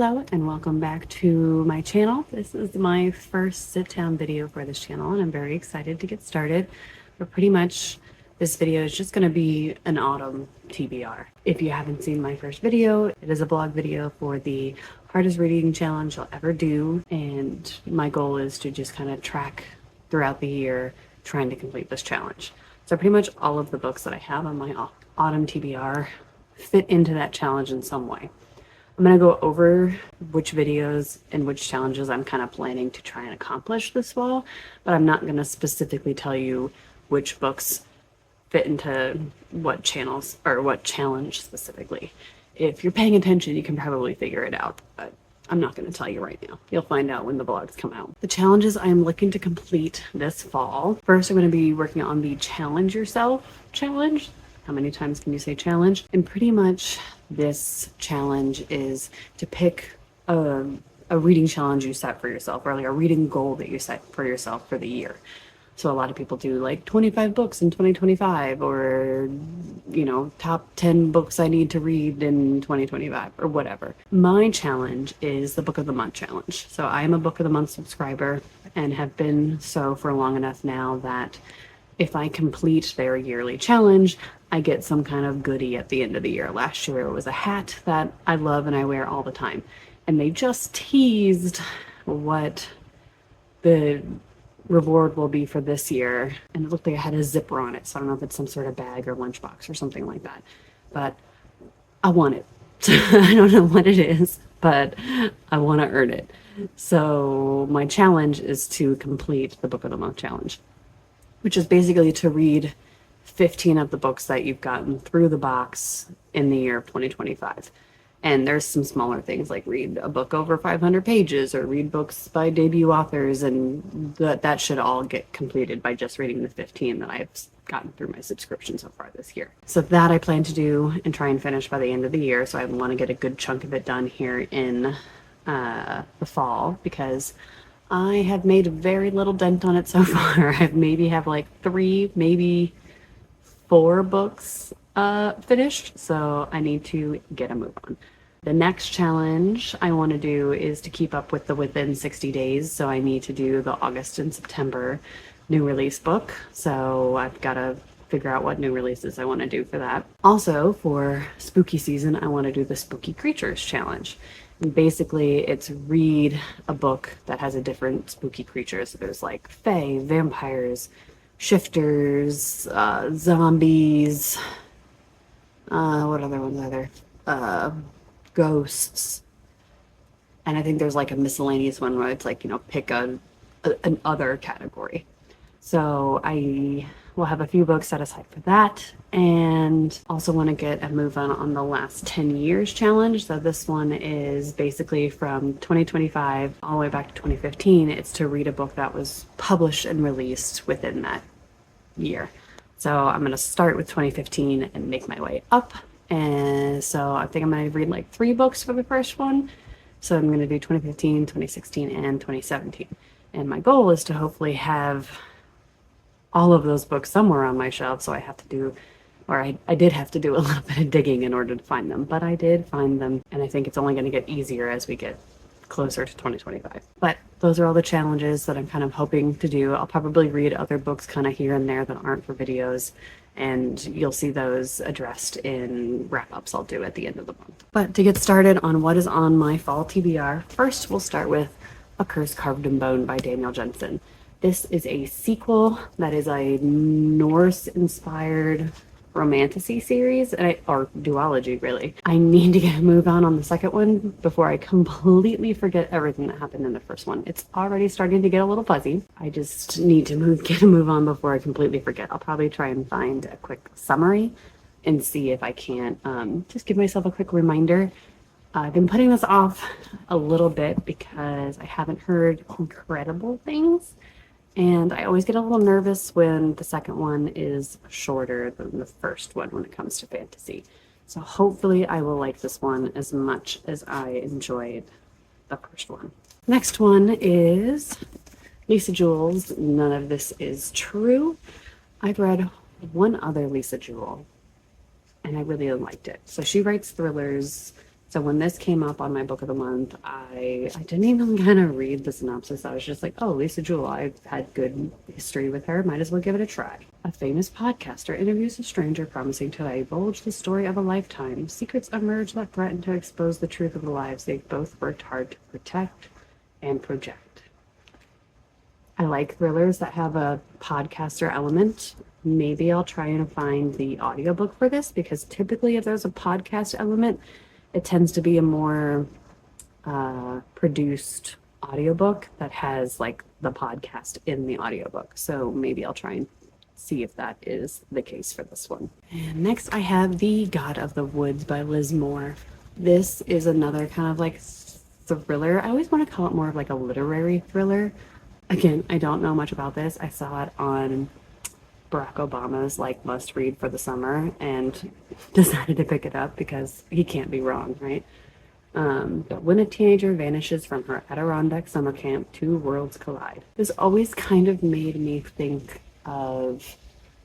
Hello and welcome back to my channel. This is my first sit-down video for this channel and I'm very excited to get started. But pretty much this video is just going to be an autumn TBR. If you haven't seen my first video, it is a vlog video for the hardest reading challenge I'll ever do, and my goal is to just kind of track throughout the year trying to complete this challenge. So pretty much all of the books that I have on my autumn TBR fit into that challenge in some way. I'm going to go over which videos and which challenges I'm kind of planning to try and accomplish this fall, but I'm not going to specifically tell you which books fit into what channels or what challenge specifically. If you're paying attention, you can probably figure it out, but I'm not going to tell you right now. You'll find out when the vlogs come out. The challenges I am looking to complete this fall. First, I'm going to be working on the Challenge Yourself challenge. How many times can you say challenge? And pretty much this challenge is to pick a reading challenge you set for yourself, or like a reading goal that you set for yourself for the year. So a lot of people do like 25 books in 2025, or, you know, top 10 books I need to read in 2025, or whatever. My challenge is the Book of the Month challenge. So I am a Book of the Month subscriber and have been so for long enough now that if I complete their yearly challenge, I get some kind of goodie at the end of the year. Last year it was a hat that I love and I wear all the time. And they just teased what the reward will be for this year. And it looked like it had a zipper on it. So I don't know if it's some sort of bag or lunchbox or something like that. But I want it. I don't know what it is, but I want to earn it. So my challenge is to complete the Book of the Month challenge, which is basically to read 15 of the books that you've gotten through the box in the year of 2025. And there's some smaller things like read a book over 500 pages or read books by debut authors, and that should all get completed by just reading the 15 that I've gotten through my subscription so far this year. So that I plan to do and try and finish by the end of the year. So I want to get a good chunk of it done here in the fall, because I have made very little dent on it so far. I've maybe have like 3, maybe 4 books finished, so I need to get a move on. The next challenge I want to do is to keep up with the within 60 days, so I need to do the August and September new release book. So I've got to figure out what new releases I want to do for that. Also, for spooky season, I want to do the Spooky Creatures challenge. And basically, it's read a book that has a different spooky creature. So there's like fae, vampires, shifters, zombies, what other ones are there? Ghosts. And I think there's like a miscellaneous one where it's like, you know, pick an other category. So I will have a few books set aside for that, and also want to get a move on the last 10 years challenge. So this one is basically from 2025 all the way back to 2015. It's to read a book that was published and released within that year. So I'm going to start with 2015 and make my way up. And so I think I'm going to read like 3 books for the first one. So I'm going to do 2015, 2016, and 2017. And my goal is to hopefully have all of those books somewhere on my shelf. So I have to do, or I did have to do a little bit of digging in order to find them, but I did find them. And I think it's only going to get easier as we get closer to 2025. But those are all the challenges that I'm kind of hoping to do. I'll probably read other books kind of here and there that aren't for videos, and you'll see those addressed in wrap-ups I'll do at the end of the month. But to get started on what is on my fall TBR, first we'll start with A Curse Carved in Bone by Daniel Jensen. This is a sequel that is a Norse-inspired romantasy series, or duology really. I need to get a move on the second one before I completely forget everything that happened in the first one. It's already starting to get a little fuzzy. I just need to get a move on before I completely forget. I'll probably try and find a quick summary and see if I can't just give myself a quick reminder. I've been putting this off a little bit because I haven't heard incredible things. And I always get a little nervous when the second one is shorter than the first one when it comes to fantasy. So hopefully I will like this one as much as I enjoyed the first one. Next one is Lisa Jewell's None of This Is True. I've read one other Lisa Jewell and I really liked it. So she writes thrillers So when this came up on my book of the month, I didn't even kind of read the synopsis. I was just like, oh, Lisa Jewell, I've had good history with her. Might as well give it a try. A famous podcaster interviews a stranger promising to divulge the story of a lifetime. Secrets emerge that threaten to expose the truth of the lives they've both worked hard to protect and project. I like thrillers that have a podcaster element. Maybe I'll try and find the audiobook for this, because typically if there's a podcast element, it tends to be a more produced audiobook that has like the podcast in the audiobook. So maybe I'll try and see if that is the case for this one. And next I have The God of the Woods by Liz Moore. This is another kind of like thriller. I always want to call it more of like a literary thriller. Again, I don't know much about this. I saw it on Barack Obama's like must read for the summer and decided to pick it up because he can't be wrong, right? But when a teenager vanishes from her Adirondack summer camp, two worlds collide. This always kind of made me think of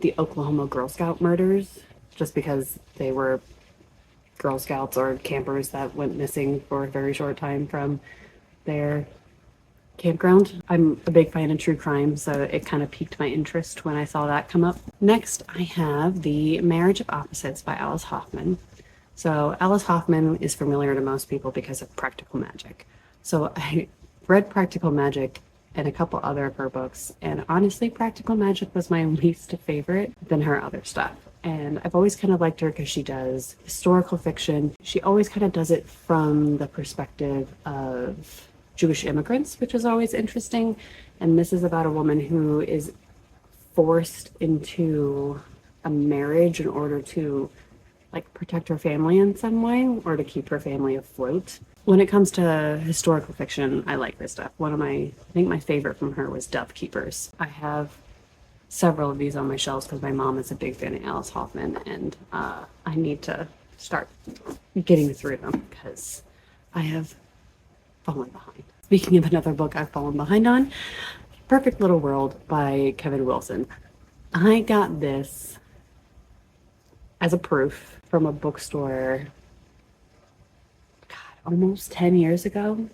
the Oklahoma Girl Scout murders, just because they were Girl Scouts or campers that went missing for a very short time from their campground. I'm a big fan of true crime, so it kind of piqued my interest when I saw that come up. Next, I have The Marriage of Opposites by Alice Hoffman. So Alice Hoffman is familiar to most people because of Practical Magic. So I read Practical Magic and a couple other of her books, and honestly, Practical Magic was my least favorite than her other stuff. And I've always kind of liked her because she does historical fiction. She always kind of does it from the perspective of Jewish immigrants, which is always interesting. And this is about a woman who is forced into a marriage in order to like protect her family in some way or to keep her family afloat. When it comes to historical fiction, I like this stuff. I think my favorite from her was Dove Keepers. I have several of these on my shelves because my mom is a big fan of Alice Hoffman, and I need to start getting through them because I have fallen behind. Speaking of another book I've fallen behind on, Perfect Little World by Kevin Wilson. I got this as a proof from a bookstore, almost 10 years ago.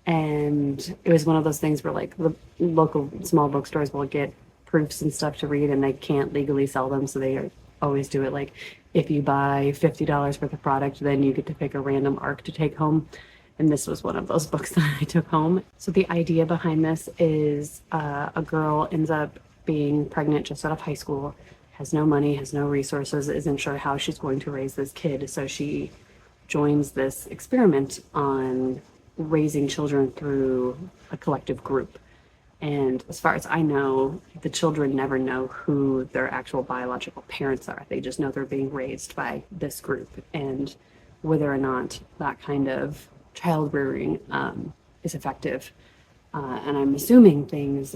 And it was one of those things where like the local small bookstores will get proofs and stuff to read and they can't legally sell them. So they always do it like, if you buy $50 worth of product, then you get to pick a random arc to take home. And this was one of those books that I took home. So the idea behind this is a girl ends up being pregnant just out of high school, has no money, has no resources, isn't sure how she's going to raise this kid. So she joins this experiment on raising children through a collective group. And as far as I know, the children never know who their actual biological parents are. They just know they're being raised by this group. And whether or not that kind of child rearing is effective. And I'm assuming things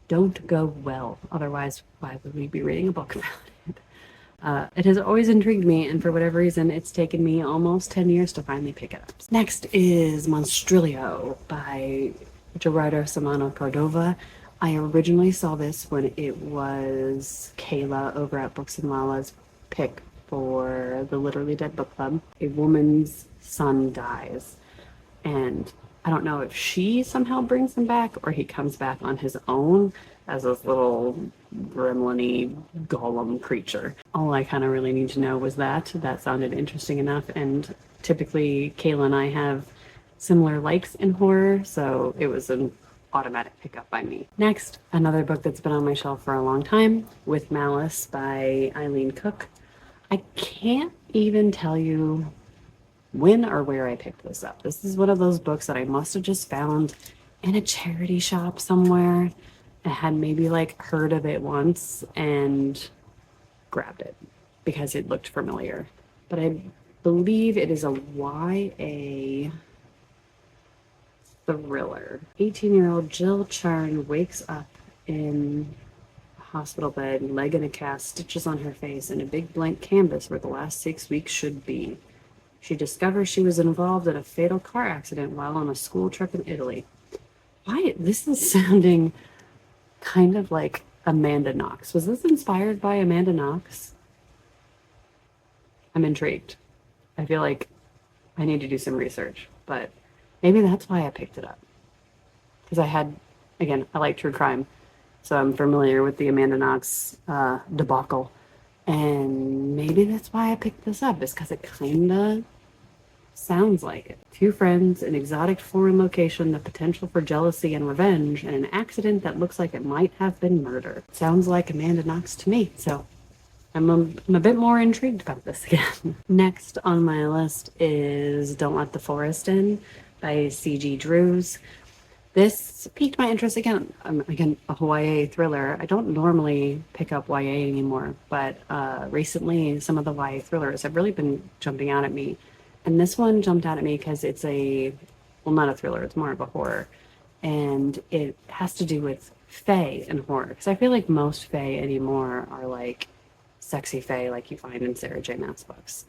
don't go well. Otherwise, why would we be reading a book about it? It has always intrigued me, and for whatever reason, it's taken me almost 10 years to finally pick it up. Next is Monstrillo by Gerardo Samano Cordova. I originally saw this when it was Kayla over at Books and Lala's pick for the Literally Dead Book Club. A woman's son dies, and I don't know if she somehow brings him back or he comes back on his own as this little gremlin-y golem creature. All I kind of really need to know was that. That sounded interesting enough, and typically Kayla and I have similar likes in horror, so it was an automatic pickup by me. Next, another book that's been on my shelf for a long time, With Malice by Eileen Cook. I can't even tell you when or where I picked this up. This is one of those books that I must have just found in a charity shop somewhere. I had maybe like heard of it once and grabbed it because it looked familiar. But I believe it is a YA thriller. 18-year-old Jill Charn wakes up in a hospital bed, leg in a cast, stitches on her face, and a big blank canvas where the last 6 weeks should be. She discovers she was involved in a fatal car accident while on a school trip in Italy. Why? This is sounding kind of like Amanda Knox. Was this inspired by Amanda Knox? I'm intrigued. I feel like I need to do some research, but maybe that's why I picked it up. Because again, I like true crime, so I'm familiar with the Amanda Knox debacle. And maybe that's why I picked this up, is because it kind of sounds like it. Two friends, an exotic foreign location, the potential for jealousy and revenge, and an accident that looks like it might have been murder. Sounds like Amanda Knox to me, so I'm a bit more intrigued about this again. Next on my list is Don't Let the Forest In by C.G. Drews. This piqued my interest again. Again, a YA thriller. I don't normally pick up YA anymore, but recently some of the YA thrillers have really been jumping out at me. And this one jumped out at me because well, not a thriller, it's more of a horror. And it has to do with fae and horror. Because I feel like most fae anymore are like sexy fae like you find in Sarah J. Maas books.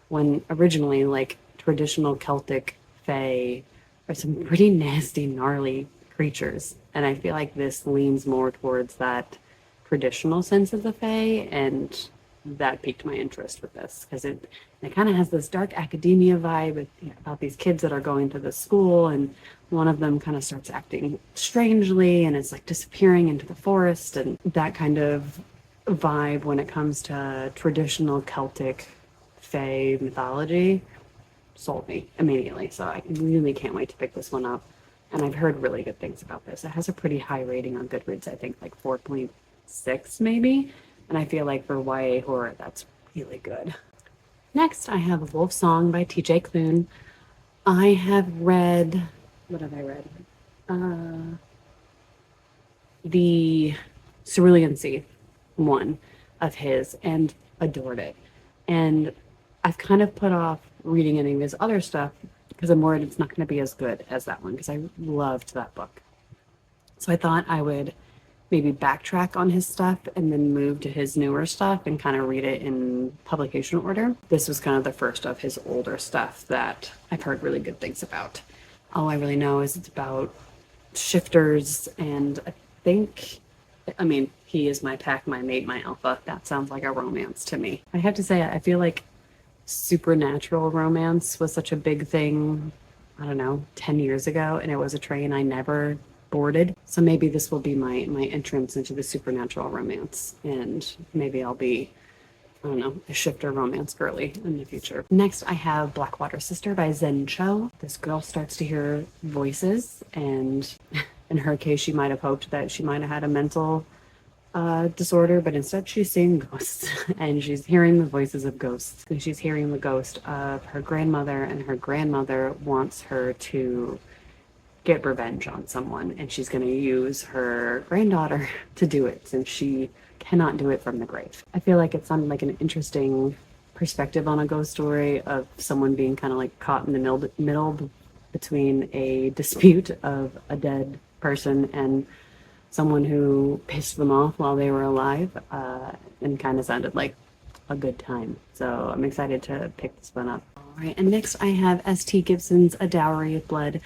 When originally, like, traditional Celtic fae are some pretty nasty, gnarly creatures. And I feel like this leans more towards that traditional sense of the fae, and that piqued my interest with this because it kind of has this dark academia vibe about these kids that are going to the school, and one of them kind of starts acting strangely and it's like disappearing into the forest, and that kind of vibe when it comes to traditional Celtic fae mythology sold me immediately. So I really can't wait to pick this one up. And I've heard really good things about this. It has a pretty high rating on Goodreads, I think like 4.6 maybe. And I feel like for YA horror, that's really good. Next, I have Wolf Song by TJ Klune. I have read, what have I read? The Cerulean Sea one of his, and adored it. And I've kind of put off reading any of his other stuff because I'm worried it's not going to be as good as that one, because I loved that book. So I thought I would maybe backtrack on his stuff and then move to his newer stuff and kind of read it in publication order. This was kind of the first of his older stuff that I've heard really good things about. All I really know is it's about shifters, and I mean, he is my pack, my mate, my alpha. That sounds like a romance to me. I have to say, I feel like supernatural romance was such a big thing, I don't know, 10 years ago, and it was a train I never boarded. So maybe this will be my entrance into the supernatural romance, and maybe I'll be, I don't know, a shifter romance girly in the future. Next, I have Blackwater Sister by Zen Cho. This girl starts to hear voices, and in her case, she might have hoped that she might have had a mental disorder, but instead she's seeing ghosts, and she's hearing the voices of ghosts. And she's hearing the ghost of her grandmother, and her grandmother wants her to get revenge on someone, and she's going to use her granddaughter to do it since she cannot do it from the grave. I feel like it sounded like an interesting perspective on a ghost story of someone being kind of like caught in the middle between a dispute of a dead person and someone who pissed them off while they were alive, and kind of sounded like a good time. So I'm excited to pick this one up. All right, and next I have S.T. Gibson's A Dowry of Blood.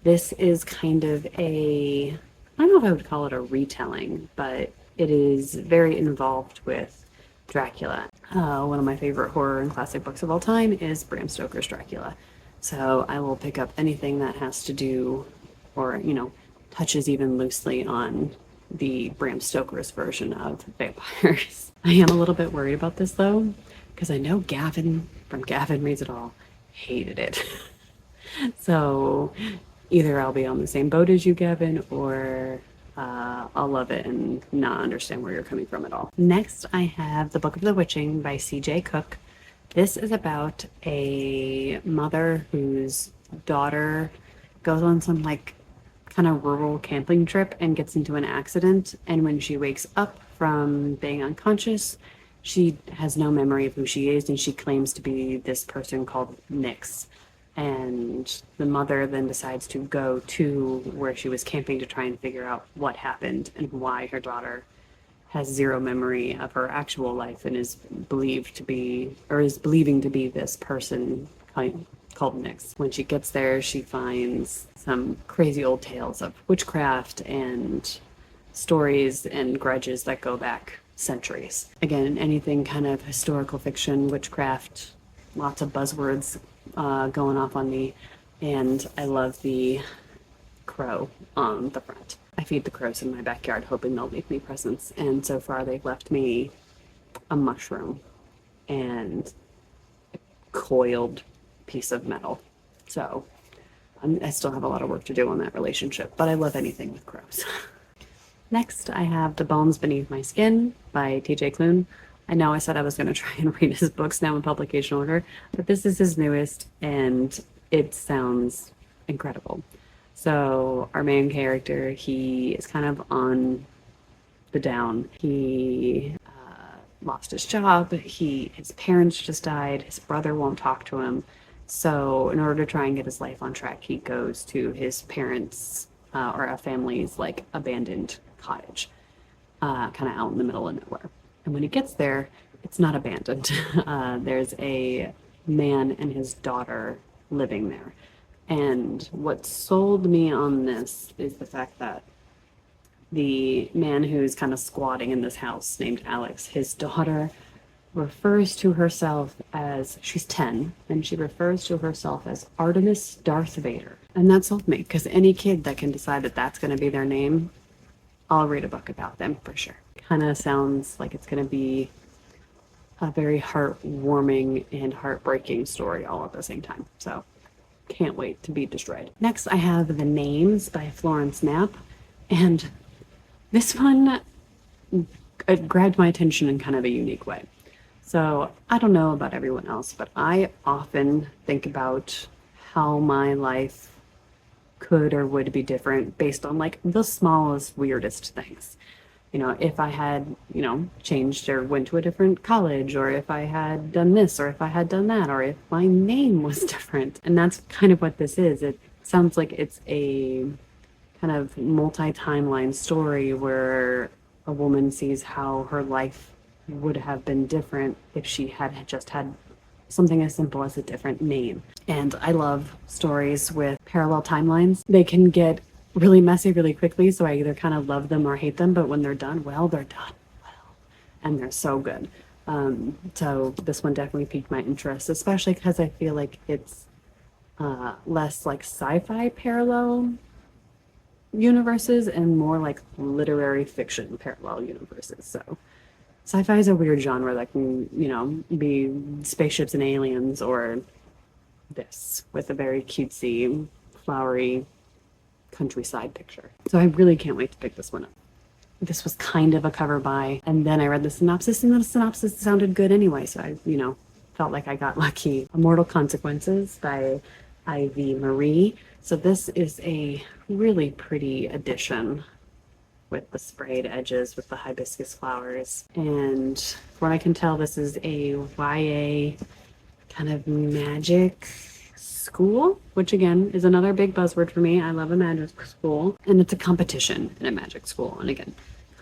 This is kind of I don't know if I would call it a retelling, but it is very involved with Dracula. One of my favorite horror and classic books of all time is Bram Stoker's Dracula. So I will pick up anything that has to do, or, touches even loosely on the Bram Stoker's version of vampires. I am a little bit worried about this though, because I know Gavin from Gavin Reads It All hated it. So either I'll be on the same boat as you, Gavin, or I'll love it and not understand where you're coming from at all. Next, I have The Book of the Witching by C.J. Cook. This is about a mother whose daughter goes on some kind of rural camping trip and gets into an accident, and when she wakes up from being unconscious, she has no memory of who she is, and she claims to be this person called Nyx. And the mother then decides to go to where she was camping to try and figure out what happened and why her daughter has zero memory of her actual life and is believing to be this person called Nyx. When she gets there, she finds some crazy old tales of witchcraft and stories and grudges that go back centuries. Again, anything kind of historical fiction, witchcraft, lots of buzzwords going off on me, and I love the crow on the front. I feed the crows in my backyard hoping they'll leave me presents, and so far they've left me a mushroom and a coiled piece of metal. So I still have a lot of work to do on that relationship, but I love anything with crows. Next, I have The Bones Beneath My Skin by TJ Klune. I know I said I was going to try and read his books now in publication order, but this is his newest, and it sounds incredible. So our main character, he is kind of on the down. He lost his job. His parents just died. His brother won't talk to him. So in order to try and get his life on track, he goes to his parents' or a family's like abandoned cottage, kind of out in the middle of nowhere. And when he gets there, it's not abandoned. There's a man and his daughter living there. And what sold me on this is the fact that the man who's kind of squatting in this house named Alex, his daughter refers to herself as, she's 10, and she refers to herself as Artemis Darth Vader. And that sold me, because any kid that can decide that that's going to be their name, I'll read a book about them for sure. Kind of sounds like it's going to be a very heartwarming and heartbreaking story all at the same time. So can't wait to be destroyed. Next, I have The Names by Florence Knapp. And this one grabbed my attention in kind of a unique way. So I don't know about everyone else, but I often think about how my life could or would be different based on like the smallest, weirdest things. You know, if I had, changed or went to a different college, or if I had done this, or if I had done that, or if my name was different. And that's kind of what this is. It sounds like it's a kind of multi-timeline story where a woman sees how her life would have been different if she had just had something as simple as a different name. And I love stories with parallel timelines. They can get really messy really quickly, so I either kind of love them or hate them, but when they're done well, they're done well. And they're so good. So this one definitely piqued my interest, especially because I feel like it's less like sci-fi parallel universes and more like literary fiction parallel universes. So sci-fi is a weird genre that can, be spaceships and aliens, or this with a very cutesy, flowery countryside picture. So I really can't wait to pick this one up. This was kind of a cover buy, and then I read the synopsis, and the synopsis sounded good anyway, so I, felt like I got lucky. Immortal Consequences by Ivy Marie. So this is a really pretty edition with the sprayed edges with the hibiscus flowers. And from what I can tell, this is a YA kind of magic school, which again is another big buzzword for me. I love a magic school, and it's a competition in a magic school. And again,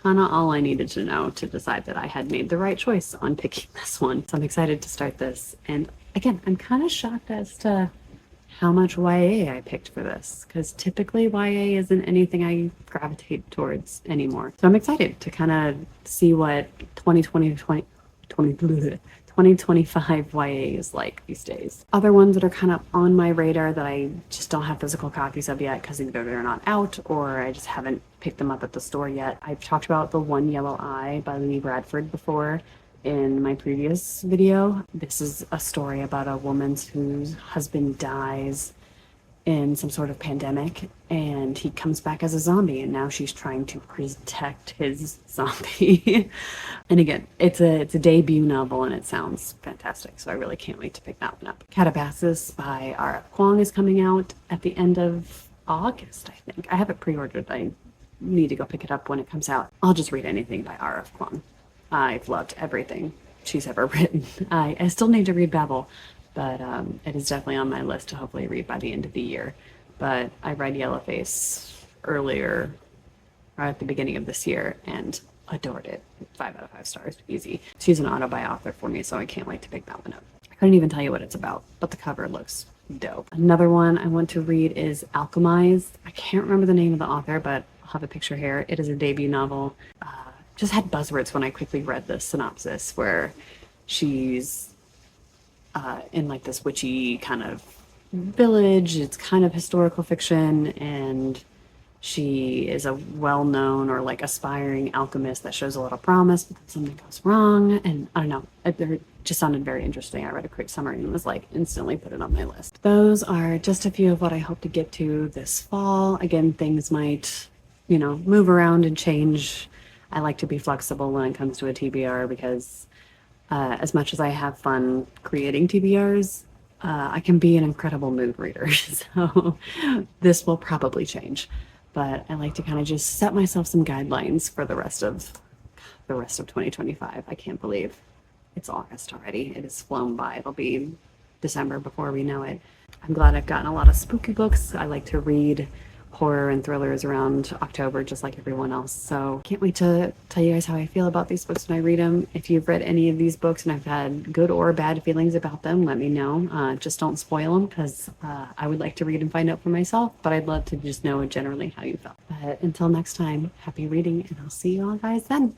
kind of all I needed to know to decide that I had made the right choice on picking this one. So I'm excited to start this. And again, I'm kind of shocked as to how much YA I picked for this, because typically YA isn't anything I gravitate towards anymore. So I'm excited to kind of see what 2025 YA is like these days. Other ones that are kind of on my radar that I just don't have physical copies of yet because either they're not out or I just haven't picked them up at the store yet. I've talked about The One Yellow Eye by Lee Bradford before in my previous video. This is a story about a woman whose husband dies in some sort of pandemic, and he comes back as a zombie, and now she's trying to protect his zombie. And again, it's a debut novel, and it sounds fantastic, so I really can't wait to pick that one up. Catabasis by R.F. Kuang is coming out at the end of August, I think. I have it pre-ordered. I need to go pick it up when it comes out. I'll just read anything by R.F. Kuang. I've loved everything she's ever written. I still need to read Babel, but it is definitely on my list to hopefully read by the end of the year. But I read Yellowface earlier, or at the beginning of this year, and adored it. 5 out of 5 stars, easy. She's an auto-buy author for me, so I can't wait to pick that one up. I couldn't even tell you what it's about, but the cover looks dope. Another one I want to read is Alchemized. I can't remember the name of the author, but I'll have a picture here. It is a debut novel. Just had buzzwords when I quickly read the synopsis, where she's in like this witchy kind of village. It's kind of historical fiction, and she is a well-known or like aspiring alchemist that shows a lot of promise, but then something goes wrong. And I don't know, it just sounded very interesting. I read a quick summary and was like instantly put it on my list. Those are just a few of what I hope to get to this fall. Again, things might, move around and change. I like to be flexible when it comes to a TBR because as much as I have fun creating TBRs, I can be an incredible mood reader. So this will probably change. But I like to kind of just set myself some guidelines for the rest of 2025. I can't believe it's August already. It has flown by. It'll be December before we know it. I'm glad I've gotten a lot of spooky books. I like to read horror and thrillers around October, just like everyone else. So can't wait to tell you guys how I feel about these books when I read them. If you've read any of these books and I've had good or bad feelings about them, let me know. Just don't spoil them because I would like to read and find out for myself, but I'd love to just know generally how you felt. But until next time, happy reading, and I'll see you all guys then.